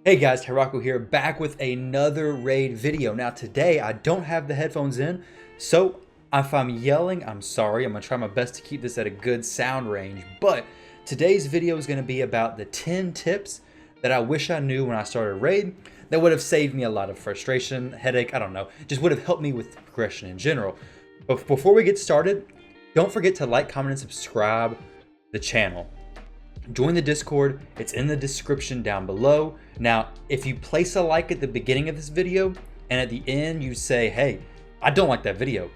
Hey guys, Hirako here, back with another raid video. Now today, I don't have the headphones in, so if I'm yelling, I'm sorry. I'm gonna try my best to keep this at a good sound range, but today's video is gonna be about the 10 tips that I wish I knew when I started raid that would have saved me a lot of frustration, headache, I don't know, just would have helped me with progression in general. But before we get started, don't forget to like, comment, and subscribe to the channel. Join the Discord, it's in the description down below. Now, if you place a like at the beginning of this video and at the end you say, hey, I don't like that video,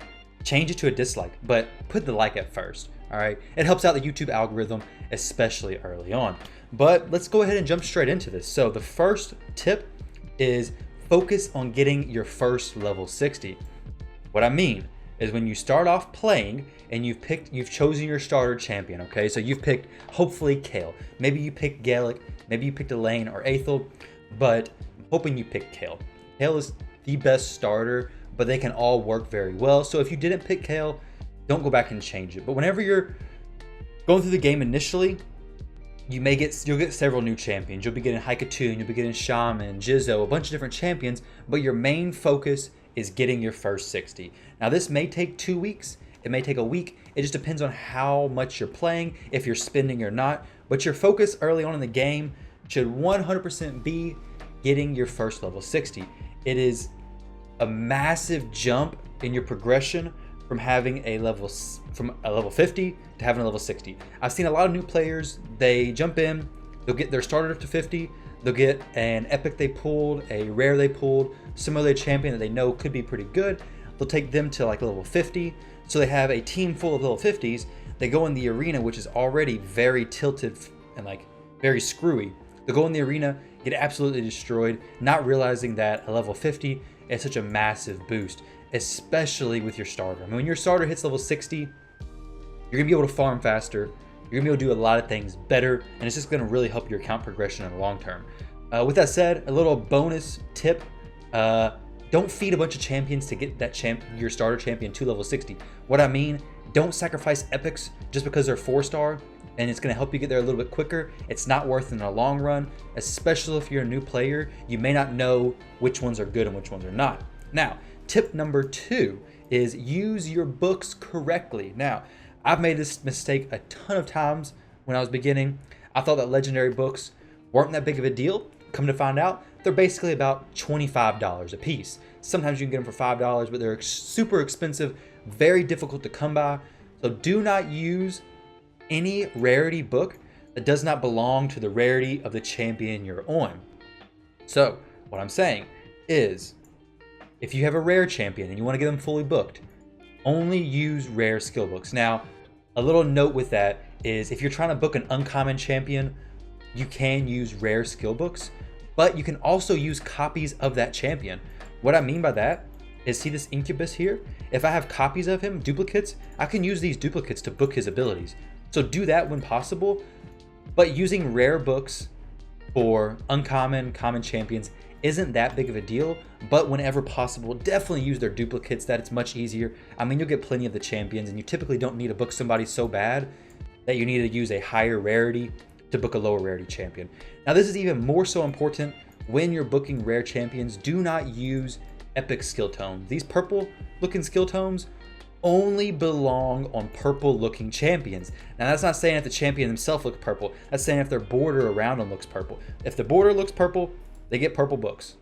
change it to a dislike, but put the like at first, all right? It helps out the YouTube algorithm, especially early on. But let's go ahead and jump straight into this. So the first tip is focus on getting your first level 60. What I mean is when you start off playing and you've chosen your starter champion, okay? So you've picked, hopefully, Kale. Maybe you picked Gallic, maybe you picked Elaine or Aethel, but I'm hoping you picked Kale. Kale is the best starter, but they can all work very well. So if you didn't pick Kale, don't go back and change it. But whenever you're going through the game initially, you'll get several new champions. You'll be getting Haikatoon, you'll be getting Shaman, Jizzo, a bunch of different champions, but your main focus is getting your first 60. Now this may take 2 weeks, it may take a week, it just depends on how much you're playing, if you're spending or not, but your focus early on in the game should 100% be getting your first level 60. It is a massive jump in your progression from having a level 50 to having a level 60. I've seen a lot of new players, they jump in, they'll get their starter up to 50, they'll get an epic they pulled, a rare they pulled, some other champion that they know could be pretty good. They'll take them to like level 50. So they have a team full of level 50s. They go in the arena, which is already very tilted and like very screwy. They'll go in the arena, get absolutely destroyed, not realizing that a level 50 is such a massive boost, especially with your starter. I mean, when your starter hits level 60, you're gonna be able to farm faster. You're gonna be able to do a lot of things better, and it's just gonna really help your account progression in the long term. With that said, a little bonus tip, don't feed a bunch of champions to get that your starter champion to level 60. What I mean, don't sacrifice epics just because they're 4-star and it's gonna help you get there a little bit quicker. It's not worth it in the long run, especially if you're a new player. You may not know which ones are good and which ones are not. Now, tip number 2 is use your books correctly. Now, I've made this mistake a ton of times when I was beginning. I thought that legendary books weren't that big of a deal. Come to find out, they're basically about $25 a piece. Sometimes you can get them for $5, but they're super expensive, very difficult to come by. So do not use any rarity book that does not belong to the rarity of the champion you're on. So what I'm saying is, if you have a rare champion and you want to get them fully booked, only use rare skill books. Now, a little note with that is if you're trying to book an uncommon champion, you can use rare skill books, but you can also use copies of that champion. What I mean by that is, see this Incubus here? If I have copies of him, duplicates, I can use these duplicates to book his abilities. So do that when possible, but using rare books for uncommon, common champions isn't that big of a deal, but whenever possible, definitely use their duplicates. That it's much easier. I mean, you'll get plenty of the champions, and you typically don't need to book somebody so bad that you need to use a higher rarity to book a lower rarity champion. Now, this is even more so important when you're booking rare champions. Do not use epic skill tomes. These purple looking skill tomes only belong on purple looking champions. Now, that's not saying if the champion himself looks purple. That's saying if their border around them looks purple. If the border looks purple, they get purple books.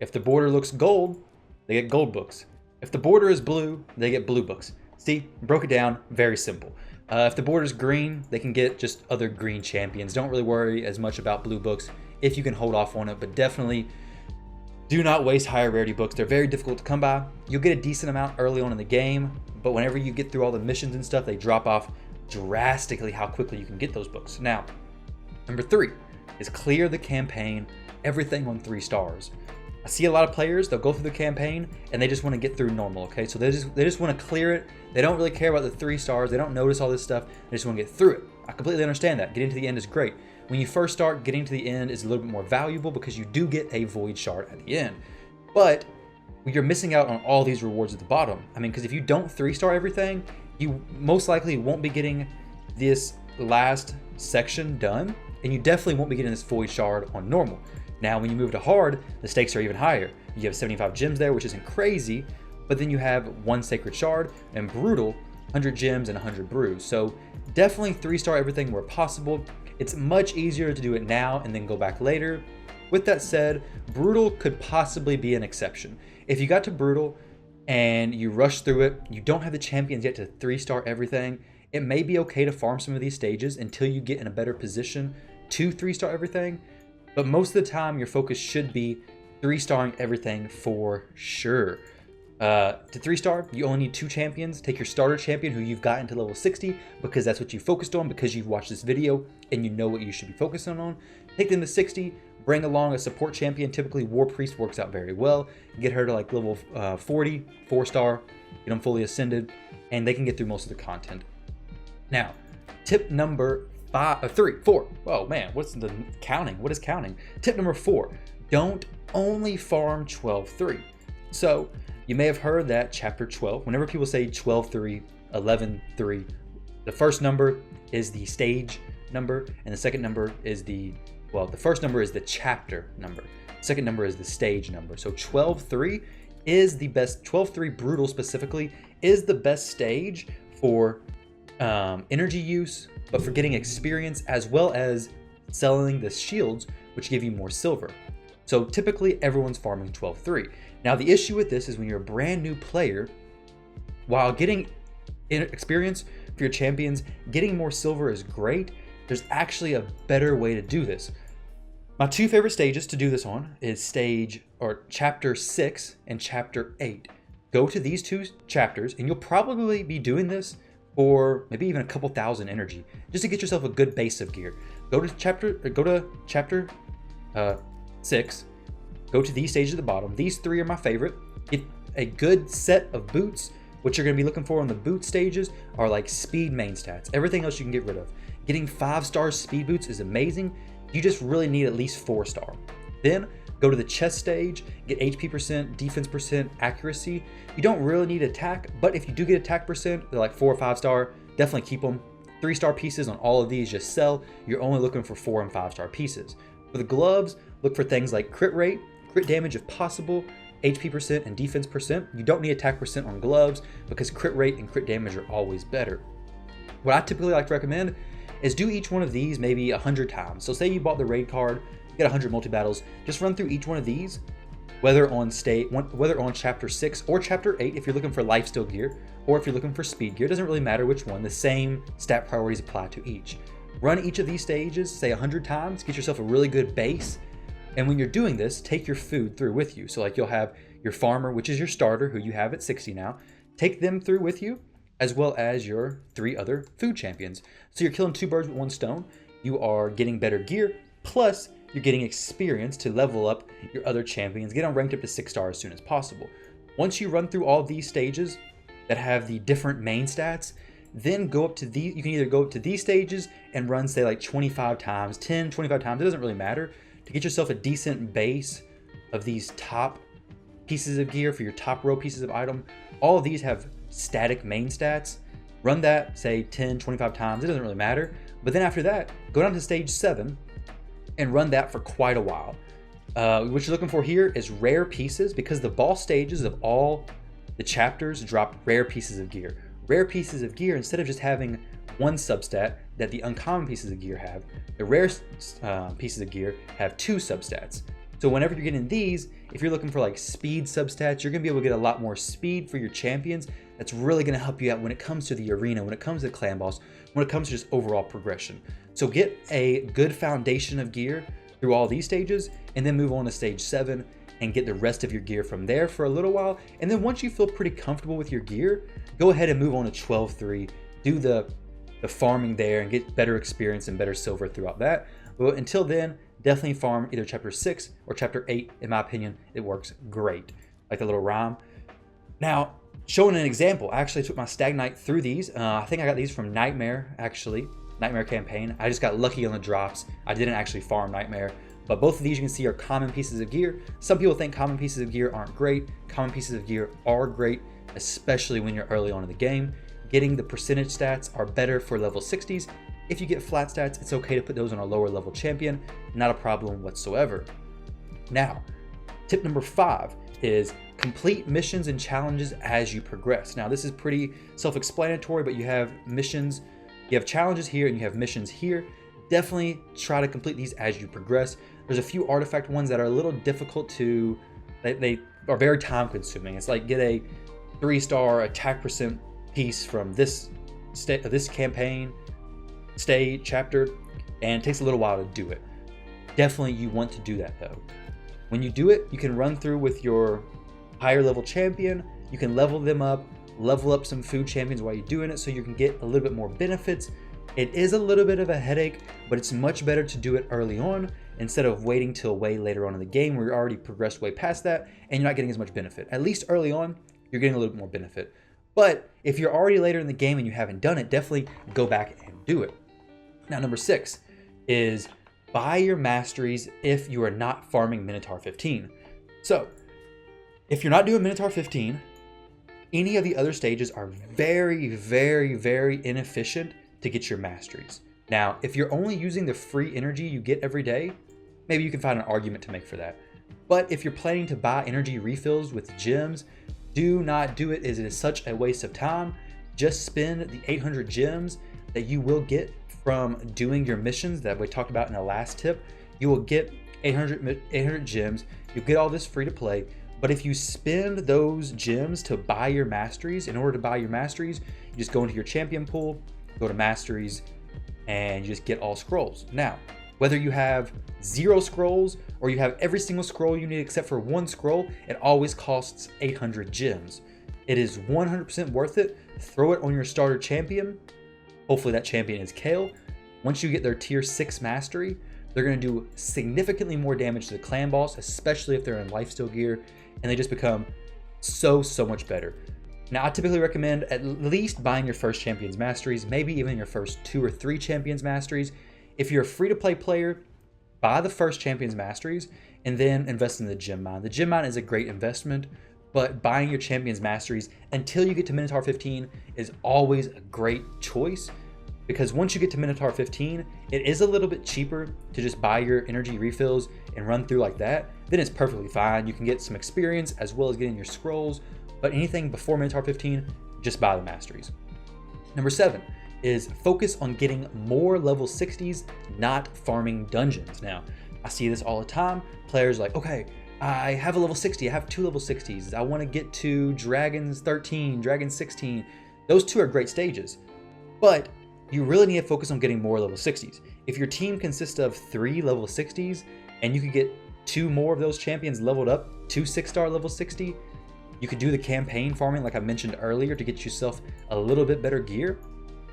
If the border looks gold, they get gold books. If the border is blue, they get blue books. See, broke it down, very simple. If the border's green, they can get just other green champions. Don't really worry as much about blue books if you can hold off on it, but definitely do not waste higher rarity books. They're very difficult to come by. You'll get a decent amount early on in the game, but whenever you get through all the missions and stuff, they drop off drastically how quickly you can get those books. Now, number 3 is clear the campaign, everything on 3 stars. I see a lot of players, they'll go through the campaign and they just want to get through normal, okay? So they just want to clear it. They don't really care about the 3 stars. They don't notice all this stuff. They just want to get through it. I completely understand that. Getting to the end is great. When you first start, getting to the end is a little bit more valuable because you do get a void shard at the end. But you're missing out on all these rewards at the bottom. I mean, because if you don't 3-star everything, you most likely won't be getting this last section done, and you definitely won't be getting this void shard on normal. Now, when you move to hard, the stakes are even higher. You have 75 gems there, which isn't crazy, but then you have 1 sacred shard, and brutal, 100 gems and 100 brews. So definitely 3-star everything where possible. It's much easier to do it now and then go back later. With that said, brutal could possibly be an exception. If you got to brutal and you rush through it, you don't have the champions yet to 3-star everything, it may be okay to farm some of these stages until you get in a better position to 3-star everything. But most of the time, your focus should be 3-starring everything for sure. To 3-star, you only need 2 champions. Take your starter champion who you've gotten to level 60 because that's what you focused on, because you've watched this video and you know what you should be focusing on. Take them to 60, bring along a support champion. Typically, War Priest works out very well. Get her to like level 40, 4-star, get them fully ascended, and they can get through most of the content. Now, tip number 4. Oh man, what's the counting? What is counting? Tip number 4, don't only farm 12-3. So you may have heard that chapter 12, whenever people say 12-3, 11-3, the first number is the stage number, and the second number is the first number is the chapter number. The second number is the stage number. So 12-3 is the best, 12-3 brutal specifically is the best stage for energy use, but for getting experience as well as selling the shields, which give you more silver. So typically everyone's farming 12-3. Now the issue with this is when you're a brand new player, while getting experience for your champions, getting more silver is great. There's actually a better way to do this. My 2 favorite stages to do this on is chapter 6 and chapter 8. Go to these 2 chapters and you'll probably be doing this for maybe even a couple thousand energy just to get yourself a good base of gear. Go to chapter 6. Go to these stages at the bottom. These 3 are my favorite. Get a good set of boots. What you're going to be looking for on the boot stages are like speed main stats. Everything else you can get rid of. Getting 5-star speed boots is amazing. You just really need at least 4-star. Then go to the chest stage, get HP percent, defense percent, accuracy. You don't really need attack, but if you do get attack percent, they're like 4 or 5-star, definitely keep them. 3-star pieces on all of these just sell. You're only looking for 4 and 5-star pieces. For the gloves, look for things like crit rate, crit damage if possible, HP percent, and defense percent. You don't need attack percent on gloves because crit rate and crit damage are always better. What I typically like to recommend is do each one of these maybe 100 times. So say you bought the raid card, you get 100 multi-battles, just run through each one of these, whether on chapter 6 or chapter 8 if you're looking for lifesteal gear, or if you're looking for speed gear, doesn't really matter which one, the same stat priorities apply to each. Run each of these stages, say 100 times, get yourself a really good base, and when you're doing this, take your food through with you. So like you'll have your farmer, which is your starter, who you have at 60 now, take them through with you, as well as your 3 other food champions. So you're killing 2 birds with 1 stone. You are getting better gear, plus you're getting experience to level up your other champions, get them ranked up to 6-star as soon as possible. Once you run through all these stages that have the different main stats, then go up to these. You can either go up to these stages and run, say, like 25 times, 10, 25 times, it doesn't really matter, to get yourself a decent base of these top pieces of gear for your top row pieces of item. All of these have static main stats. Run that, say 10, 25 times, it doesn't really matter. But then after that, go down to stage 7 and run that for quite a while. What you're looking for here is rare pieces, because the boss stages of all the chapters drop rare pieces of gear. Rare pieces of gear, instead of just having 1 substat that the uncommon pieces of gear have, the rare pieces of gear have 2 substats. So whenever you're getting these, if you're looking for like speed substats, you're gonna be able to get a lot more speed for your champions. That's really gonna help you out when it comes to the arena, when it comes to clan boss, when it comes to just overall progression. So get a good foundation of gear through all these stages, and then move on to stage 7 and get the rest of your gear from there for a little while. And then once you feel pretty comfortable with your gear, go ahead and move on to 12-3, do the farming there and get better experience and better silver throughout that. But until then, definitely farm either chapter 6 or chapter 8. In my opinion, it works great. Like the little rhyme. Now, showing an example, I actually took my Stag Knight through these. I think I got these from Nightmare, actually. Nightmare campaign. I just got lucky on the drops. I didn't actually farm Nightmare. But both of these you can see are common pieces of gear. Some people think common pieces of gear aren't great. Common pieces of gear are great, especially when you're early on in the game. Getting the percentage stats are better for level 60s. If you get flat stats, it's okay to put those on a lower level champion. Not a problem whatsoever. Now, tip number 5 is complete missions and challenges as you progress. Now, this is pretty self-explanatory, but you have missions, you have challenges here, and you have missions here. Definitely try to complete these as you progress. There's a few artifact ones that are a little difficult to, they are very time consuming. It's like get a 3-star attack percent piece from this campaign, chapter, and it takes a little while to do it. Definitely you want to do that though. When you do it, you can run through with your higher level champion, you can level them up, level up some food champions while you're doing it so you can get a little bit more benefits. It is a little bit of a headache, but it's much better to do it early on instead of waiting till way later on in the game where you're already progressed way past that and you're not getting as much benefit. At least early on, you're getting a little bit more benefit. But if you're already later in the game and you haven't done it, definitely go back and do it. Now, number 6 is buy your masteries if you are not farming Minotaur 15. So, if you're not doing Minotaur 15, any of the other stages are very, very, very inefficient to get your masteries. Now, if you're only using the free energy you get every day, maybe you can find an argument to make for that. But if you're planning to buy energy refills with gems, do not do it, as it is such a waste of time. Just spend the 800 gems that you will get from doing your missions that we talked about in the last tip. You will get 800 gems. You'll get all this free to play. But if you spend those gems to buy your masteries, in order to buy your masteries, you just go into your champion pool, go to masteries, and you just get all scrolls. Now, whether you have 0 scrolls or you have every single scroll you need except for 1 scroll, it always costs 800 gems. It is 100% worth it. Throw it on your starter champion. Hopefully that champion is Kale. Once you get their tier 6 mastery, they're going to do significantly more damage to the clan boss, especially if they're in lifesteal gear, and they just become so much better. Now, I typically recommend at least buying your first champion's masteries, maybe even your first 2 or 3 champion's masteries. If you're a free-to-play player, buy the first champion's masteries and then invest in the gem mine. The gem mine is a great investment, but buying your champion's masteries until you get to Minotaur 15 is always a great choice, because once you get to Minotaur 15, it is a little bit cheaper to just buy your energy refills and run through like that. Then it's perfectly fine. You can get some experience as well as getting your scrolls, but anything before Minotaur 15, just buy the masteries. Number 7 is focus on getting more level 60s, not farming dungeons. Now, I see this all the time. Players are like, okay, I have a level 60, I have 2 level 60s. I want to get to Dragons 13, Dragons 16. Those 2 are great stages, but you really need to focus on getting more level 60s. If your team consists of 3 level 60s and you could get 2 more of those champions leveled up to 6-star level 60, you could do the campaign farming like I mentioned earlier to get yourself a little bit better gear.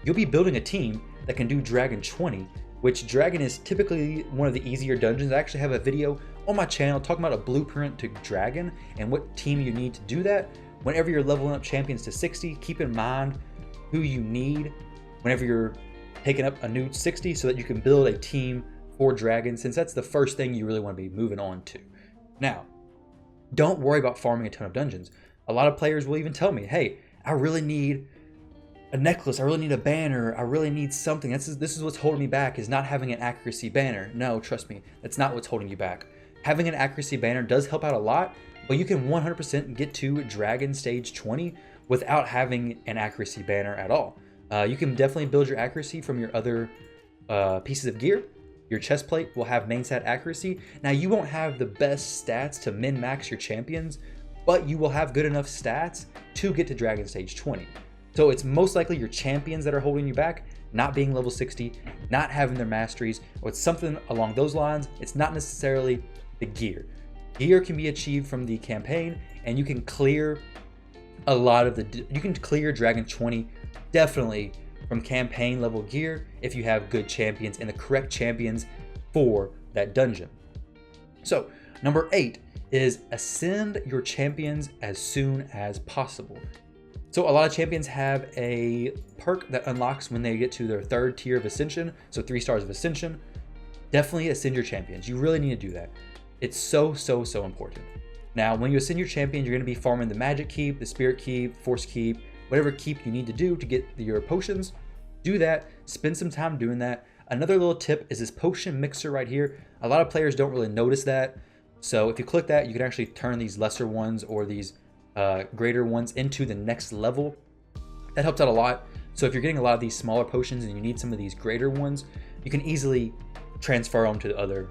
You'll be building a team that can do Dragon 20, which Dragon is typically one of the easier dungeons. I actually have a video on my channel talking about a blueprint to Dragon and what team you need to do that. Whenever you're leveling up champions to 60, keep in mind who you need whenever you're taking up a new 60 so that you can build a team for Dragon, since that's the first thing you really want to be moving on to. Now, don't worry about farming a ton of dungeons. A lot of players will even tell me, hey, I really need a necklace, I really need a banner, I really need something. This is what's holding me back, is not having an accuracy banner. No, trust me, that's not what's holding you back. Having an accuracy banner does help out a lot, but you can 100% get to Dragon Stage 20 without having an accuracy banner at all. You can definitely build your accuracy from your other pieces of gear. Your chest plate will have main stat accuracy. Now, you won't have the best stats to min-max your champions, but you will have good enough stats to get to Dragon Stage 20. So it's most likely your champions that are holding you back, not being level 60, not having their masteries, or it's something along those lines. It's not necessarily the gear. Gear can be achieved from the campaign, and you can clear a lot of you can clear Dragon 20 definitely from campaign level gear if you have good champions and the correct champions for that dungeon. So number 8 is ascend your champions as soon as possible. So a lot of champions have a perk that unlocks when they get to their 3rd tier of ascension, so 3 stars of ascension. Definitely ascend your champions. You really need to do that. It's so important. Now, when you ascend your champions, you're going to be farming the magic keep, the spirit keep, force keep, whatever keep you need to do to get your potions. Do that. Spend some time doing that. Another little tip is this potion mixer right here. A lot of players don't really notice that. So if you click that, you can actually turn these lesser ones or these greater ones into the next level. That helps out a lot. So if you're getting a lot of these smaller potions and you need some of these greater ones, you can easily transfer them to the other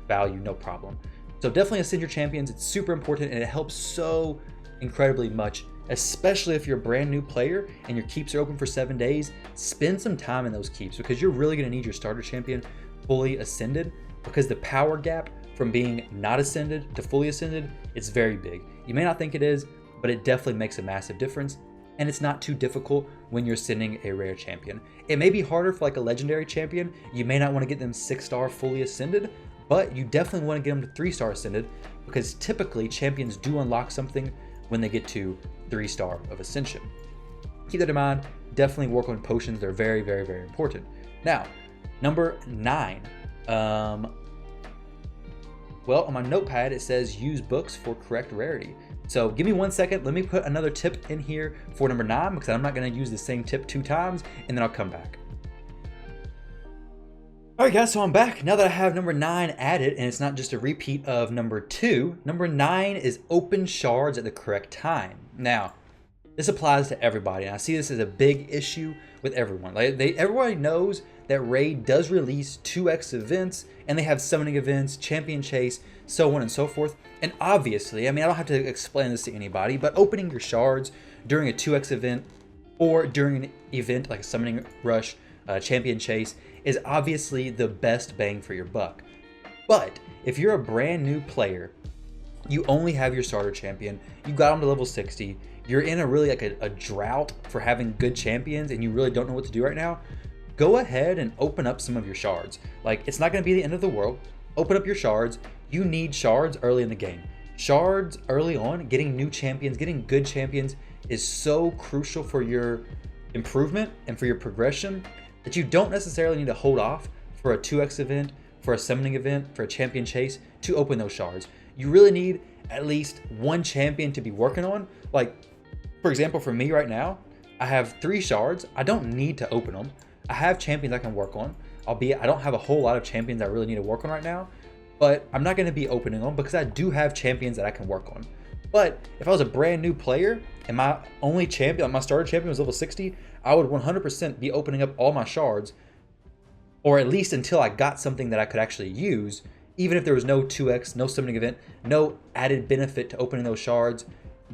value, no problem. So definitely ascend your champions. It's super important and it helps so incredibly much, especially if you're a brand new player and your keeps are open for 7 days. Spend some time in those keeps because you're really going to need your starter champion fully ascended, because the power gap from being not ascended to fully ascended, it's very big. You may not think it is, but it definitely makes a massive difference. And it's not too difficult when you're sending a rare champion. It may be harder for like a legendary champion. You may not want to get them 6-star fully ascended, but you definitely want to get them to 3-star ascended, because typically champions do unlock something when they get to 3-star of ascension. Keep that in mind. Definitely work on potions. They're very, very, very important. Now, number 9. Well, on my notepad, it says use books for correct rarity. So give me 1 second. Let me put another tip in here for number 9, because I'm not going to use the same tip 2 times, and then I'll come back. All right, guys, so I'm back. Now that I have number 9 added, and it's not just a repeat of number 2, number 9 is open shards at the correct time. Now, this applies to everybody, and I see this as a big issue with everyone. Like everybody knows that Raid does release 2x events, and they have summoning events, champion chase, so on and so forth. And obviously, I mean, I don't have to explain this to anybody, but opening your shards during a 2x event or during an event like a summoning rush, champion chase, is obviously the best bang for your buck. But if you're a brand new player, you only have your starter champion, you got them to level 60, you're in a really like a drought for having good champions, and you really don't know what to do right now, go ahead and open up some of your shards. Like, it's not going to be the end of the world. Open up your shards. You need shards early in the game. Shards early on, getting new champions, getting good champions is so crucial for your improvement and for your progression that you don't necessarily need to hold off for a 2x event, for a summoning event, for a champion chase to open those shards. You really need at least one champion to be working on. Like, for example, for me right now, I have 3 shards. I don't need to open them. I have champions I can work on, albeit I don't have a whole lot of champions I really need to work on right now, but I'm not going to be opening them because I do have champions that I can work on. But if I was a brand new player and my only champion, my starter champion was level 60, I would 100% be opening up all my shards, or at least until I got something that I could actually use, even if there was no 2x, no summoning event, no added benefit to opening those shards.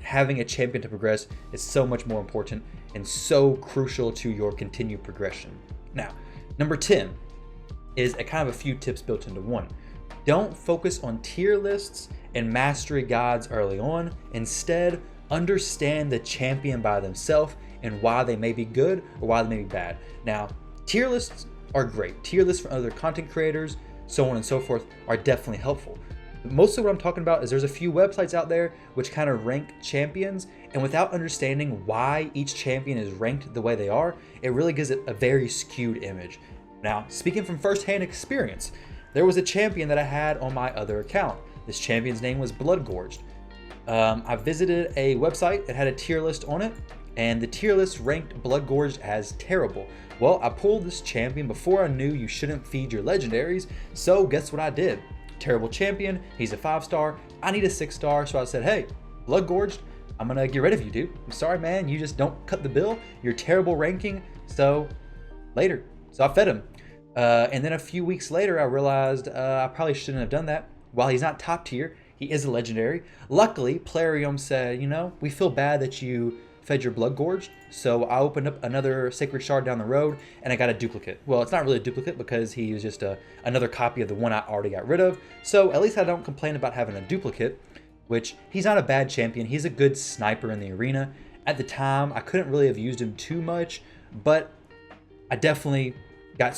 Having a champion to progress is so much more important and so crucial to your continued progression. Now, number 10 is a kind of a few tips built into one. Don't focus on tier lists and mastery guides early on. Instead, understand the champion by themselves and why they may be good or why they may be bad. Now, tier lists are great. Tier lists from other content creators, so on and so forth, are definitely helpful. Mostly what I'm talking about is there's a few websites out there which kind of rank champions, and without understanding why each champion is ranked the way they are, it really gives it a very skewed image. Now, speaking from firsthand experience, there was a champion that I had on my other account. This champion's name was Bloodgorged. I visited a website that had a tier list on it, and the tier list ranked Bloodgorged as terrible. Well, I pulled this champion before I knew you shouldn't feed your legendaries, so guess what I did? Terrible champion, he's a 5-star, I need a 6-star, so I said, hey, Bloodgorged, I'm gonna get rid of you, dude. I'm sorry, man, you just don't cut the bill, you're terrible ranking, so later. So I fed him. And then a few weeks later, I realized I probably shouldn't have done that. While he's not top tier, he is a legendary. Luckily, Plarium said, you know, we feel bad that you fed your Bloodgorged, so I opened up another Sacred Shard down the road, and I got a duplicate. Well, it's not really a duplicate because he was just another copy of the one I already got rid of, so at least I don't complain about having a duplicate, which he's not a bad champion. He's a good sniper in the arena. At the time, I couldn't really have used him too much, but I definitely got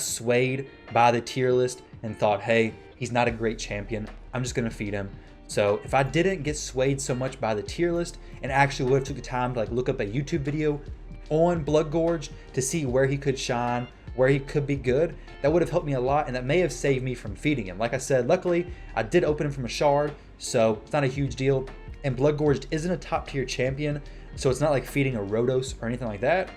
swayed by the tier list and thought, hey, he's not a great champion. I'm just going to feed him. So if I didn't get swayed so much by the tier list and actually would have took the time to like look up a YouTube video on Bloodgorged to see where he could shine, where he could be good, that would have helped me a lot, and that may have saved me from feeding him. Like I said, luckily I did open him from a shard, so it's not a huge deal. And Bloodgorged isn't a top tier champion, so it's not like feeding a Rhodos or anything like that.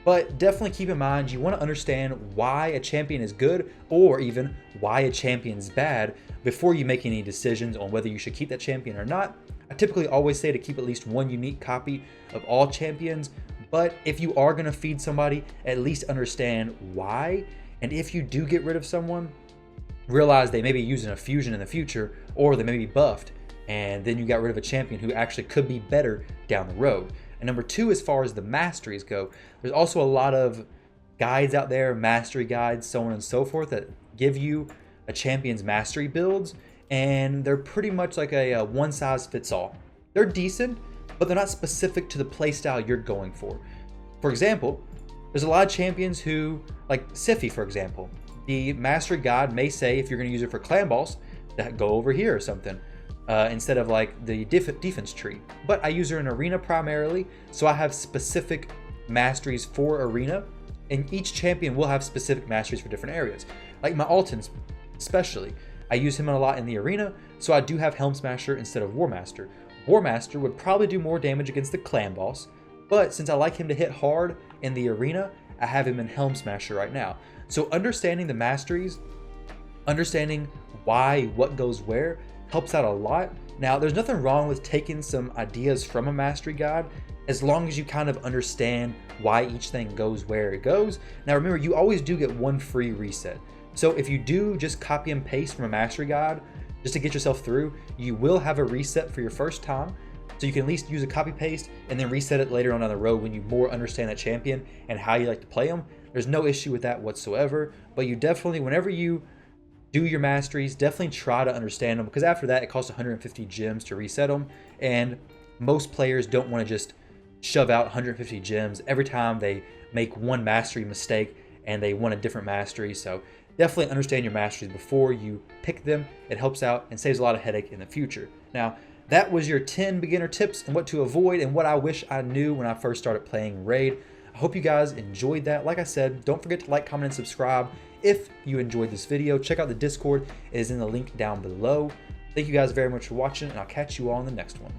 But definitely keep in mind, you want to understand why a champion is good or even why a champion's bad before you make any decisions on whether you should keep that champion or not. I typically always say to keep at least one unique copy of all champions, but if you are going to feed somebody, at least understand why. And if you do get rid of someone, realize they may be using a fusion in the future, or they may be buffed, and then you got rid of a champion who actually could be better down the road. And number two, as far as the masteries go, there's also a lot of guides out there, mastery guides, so on and so forth, that give you a champion's mastery builds, and they're pretty much like a one size fits all. They're decent, but they're not specific to the playstyle you're going for. For example, there's a lot of champions who, like Siphi for example, the mastery guide may say if you're going to use it for clan boss, that go over here or something. Instead of like the defense tree. But I use her in arena primarily, so I have specific masteries for arena, and each champion will have specific masteries for different areas. Like my Altons especially, I use him a lot in the arena, so I do have Helm Smasher instead of War Master. War Master would probably do more damage against the clan boss, but since I like him to hit hard in the arena, I have him in Helm Smasher right now. So understanding the masteries, understanding why what goes where, helps out a lot. Now, there's nothing wrong with taking some ideas from a mastery guide as long as you kind of understand why each thing goes where it goes. Now, remember, you always do get one free reset. So if you do just copy and paste from a mastery guide just to get yourself through, you will have a reset for your first time. So you can at least use a copy paste and then reset it later on down the road when you more understand that champion and how you like to play them. There's no issue with that whatsoever, but you definitely, whenever you do your masteries, definitely try to understand them, because after that it costs 150 gems to reset them, and most players don't want to just shove out 150 gems every time they make one mastery mistake and they want a different mastery. So definitely understand your masteries before you pick them. It helps out and saves a lot of headache in the future. Now, that was your 10 beginner tips and what to avoid and what I wish I knew when I first started playing Raid. I hope you guys enjoyed that. Like I said, don't forget to like, comment, and subscribe if you enjoyed this video. Check out the Discord. It is in the link down below. Thank you guys very much for watching, and I'll catch you all in the next one.